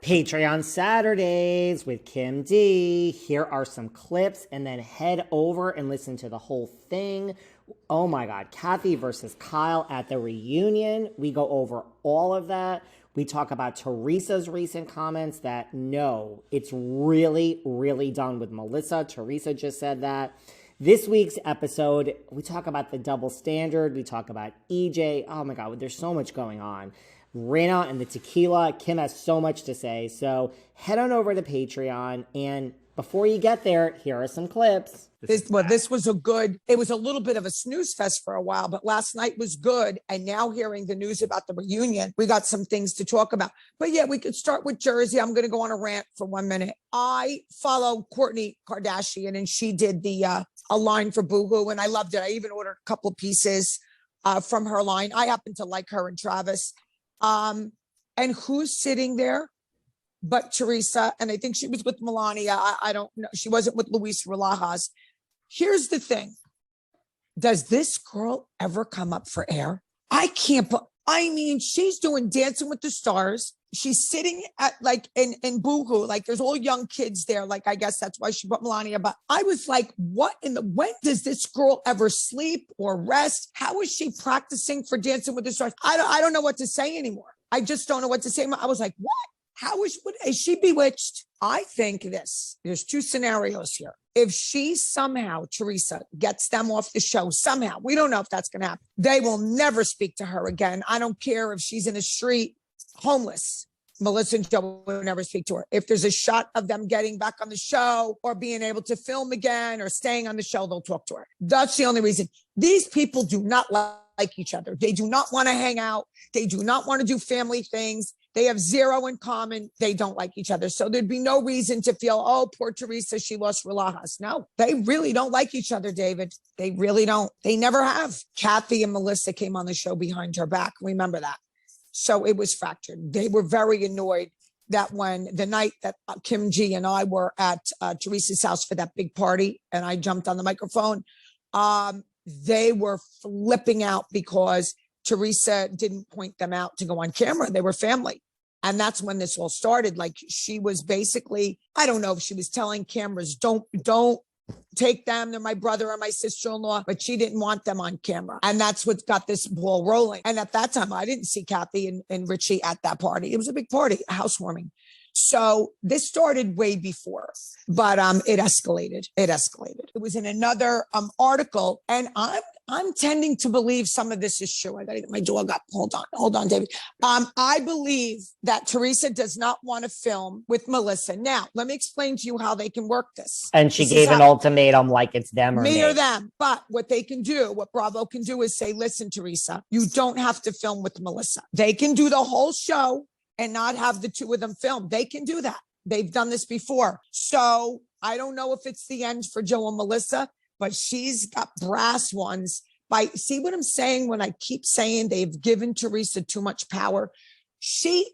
Patreon Saturdays with Kim D. Here are some clips, and then head over and listen to the whole thing. Oh my God, Kathy versus Kyle at the reunion. We go over all of that. We talk about Teresa's recent comments that no, it's really, really done with Melissa. Teresa just said that. This week's episode, we talk about the double standard. We talk about EJ. Oh my God, there's so much going on. Rinna and the tequila. Kim has so much to say. So head on over to Patreon. And before you get there, here are some clips. This was it was a little bit of a snooze fest for a while, but last night was good. And now hearing the news about the reunion, we got some things to talk about. But yeah, we could start with Jersey. I'm going to go on a rant for 1 minute. I follow Kourtney Kardashian, and she did a line for Boohoo, and I loved it. I even ordered a couple of pieces from her line. I happen to like her and Travis. And who's sitting there but Teresa? And I think she was with Melania. I don't know. She wasn't with Luis Relajas. Here's the thing. Does this girl ever come up for air? She's doing Dancing with the Stars. She's sitting at in Boohoo, there's all young kids there. I guess that's why she put Melania. But I was like, when does this girl ever sleep or rest? How is she practicing for Dancing with the Stars? I don't know what to say anymore. I just don't know what to say. I was like, what? Is she bewitched? I think there's two scenarios here. If she somehow, Teresa, gets them off the show, somehow, we don't know if that's going to happen. They will never speak to her again. I don't care if she's in the street, homeless. Melissa and Joe will never speak to her. If there's a shot of them getting back on the show or being able to film again or staying on the show, they'll talk to her. That's the only reason. These people do not like each other. They do not want to hang out. They do not want to do family things. They have zero in common. They don't like each other. So there'd be no reason to feel, oh, poor Teresa, she lost Relajas. No, they really don't like each other, David. They really don't. They never have. Kathy and Melissa came on the show behind her back. Remember that. So it was fractured. They were very annoyed that when the night that Kim G and I were at Teresa's house for that big party, and I jumped on the microphone, they were flipping out because Teresa didn't point them out to go on camera. They were family. And that's when this all started. She was basically, I don't know if she was telling cameras, don't take them. They're my brother or my sister-in-law, but she didn't want them on camera. And that's what got this ball rolling. And at that time, I didn't see Kathy and Richie at that party. It was a big party, a housewarming. So this started way before, but it escalated. It was in another article, and I'm tending to believe some of this is true. I got to get my dog up. Hold on, David. I believe that Teresa does not want to film with Melissa. Now, let me explain to you how they can work this. And she gave an ultimatum like it's them or me. Or them. But what they can do, what Bravo can do is say, listen, Teresa, you don't have to film with Melissa. They can do the whole show and not have the two of them film. They can do that. They've done this before. So I don't know if it's the end for Joe and Melissa, but she's got brass ones. See what I'm saying when I keep saying they've given Teresa too much power? She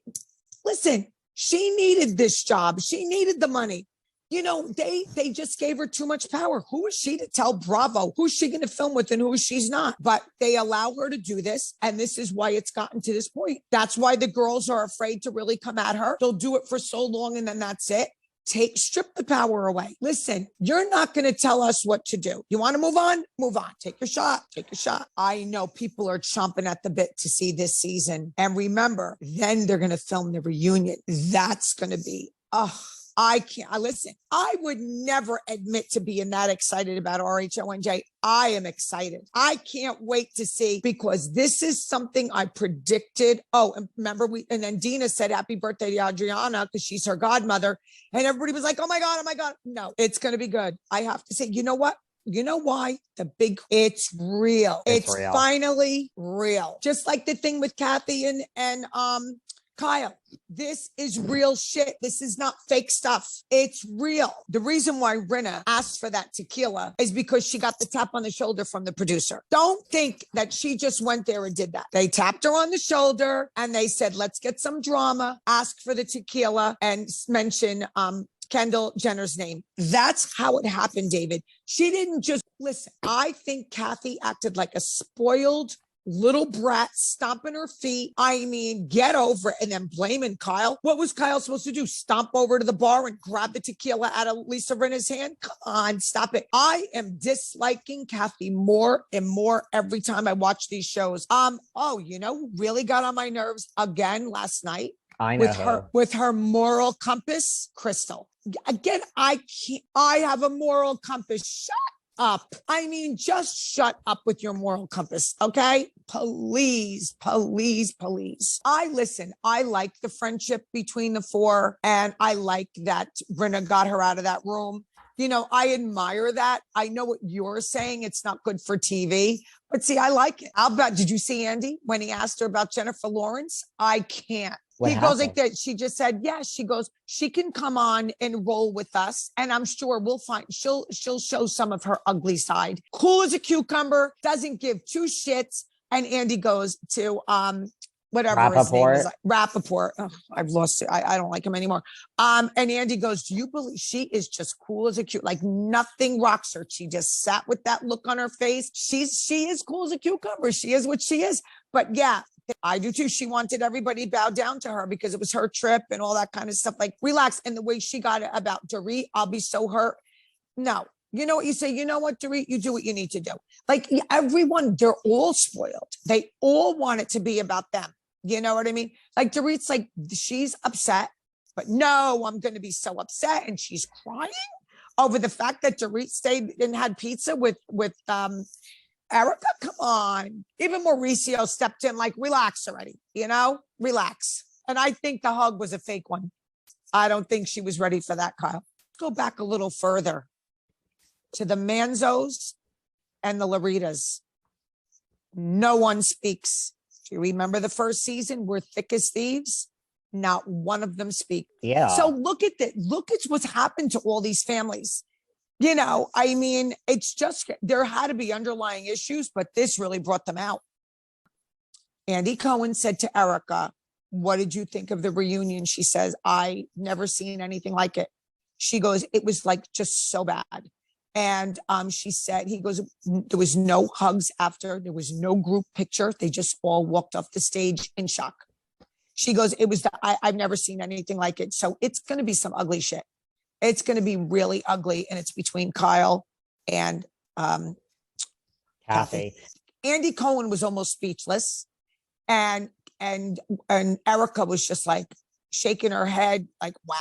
needed this job. She needed the money. They just gave her too much power. Who is she to tell Bravo who's she going to film with and who she's not? But they allow her to do this. And this is why it's gotten to this point. That's why the girls are afraid to really come at her. They'll do it for so long and then that's it. Strip the power away. Listen, you're not going to tell us what to do. You want to move on? Move on. Take your shot. I know people are chomping at the bit to see this season. And remember, then they're going to film the reunion. That's going to be, I can't. Listen, I would never admit to being that excited about RHOBH. I am excited. I can't wait to see, because this is something I predicted. Oh, and remember, and then Dina said happy birthday to Adriana because she's her godmother. And everybody was like, oh my God. No, it's going to be good. I have to say, you know what? You know why? It's real. It's real. Finally real. Just like the thing with Kathy and Kyle, this is real shit. This is not fake stuff. It's real. The reason why Rinna asked for that tequila is because she got the tap on the shoulder from the producer. Don't think that she just went there and did that. They tapped her on the shoulder and they said, let's get some drama, ask for the tequila and mention Kendall Jenner's name. That's how it happened, David. She didn't just listen. I think Kathy acted like a spoiled little brat stomping her feet. I mean, get over it. And then blaming Kyle. What was Kyle supposed to do? Stomp over to the bar and grab the tequila out of Lisa Rinna's hand? Come on, stop it. I am disliking Kathy more and more every time I watch these shows. Really got on my nerves again last night. I know with her moral compass, Crystal. Again, I have a moral compass. Shut up. I mean, just shut up with your moral compass, okay? Please, please, please. I like the friendship between the four, and I like that Rinna got her out of that room. I admire that. I know what you're saying. It's not good for TV, but see, I like it. I'll bet. Did you see Andy when he asked her about Jennifer Lawrence? I can't. What he happened? goes like that. She just said, yeah, she goes, she can come on and roll with us. And I'm sure she'll show some of her ugly side. Cool as a cucumber, doesn't give two shits. And Andy goes to, whatever his name is, Rappaport. Oh, I've lost it. I don't like him anymore. And Andy goes, do you believe she is just cool as a cute, like nothing rocks her. She just sat with that look on her face. She is cool as a cucumber. She is what she is. But yeah, I do too. She wanted everybody to bow down to her because it was her trip and all that kind of stuff. Like, relax. And the way she got it about Dorit, I'll be so hurt. No, you know what you say? You know what, Dorit? You do what you need to do. Like everyone, they're all spoiled. They all want it to be about them. You know what I mean? Like Dorit's like, she's upset, but no, I'm going to be so upset. And she's crying over the fact that Dorit stayed and had pizza with Erica. Come on. Even Mauricio stepped in like, relax already, relax. And I think the hug was a fake one. I don't think she was ready for that, Kyle. Go back a little further to the Manzos and the Laritas. No one speaks. Do you remember the first season? We're thick as thieves. Not one of them speak. Yeah. So look at that. Look at what's happened to all these families. I mean, it's just, there had to be underlying issues, but this really brought them out. Andy Cohen said to Erica, what did you think of the reunion? She says, I never seen anything like it. She goes, it was like just so bad. And he goes, there was no hugs after. There was no group picture. They just all walked off the stage in shock. She goes, I've never seen anything like it. So it's going to be some ugly shit. It's going to be really ugly. And it's between Kyle and Kathy. Andy Cohen was almost speechless. And Erica was just like shaking her head like, wow.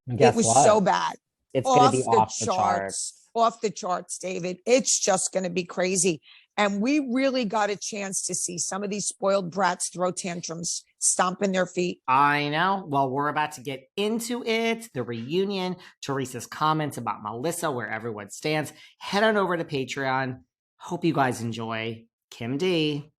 It was so bad. It's going to be off the charts. Off the charts, David. It's just going to be crazy. And we really got a chance to see some of these spoiled brats throw tantrums, stomping their feet. I know. Well, we're about to get into it. The reunion, Teresa's comments about Melissa, where everyone stands. Head on over to Patreon. Hope you guys enjoy. Kim D.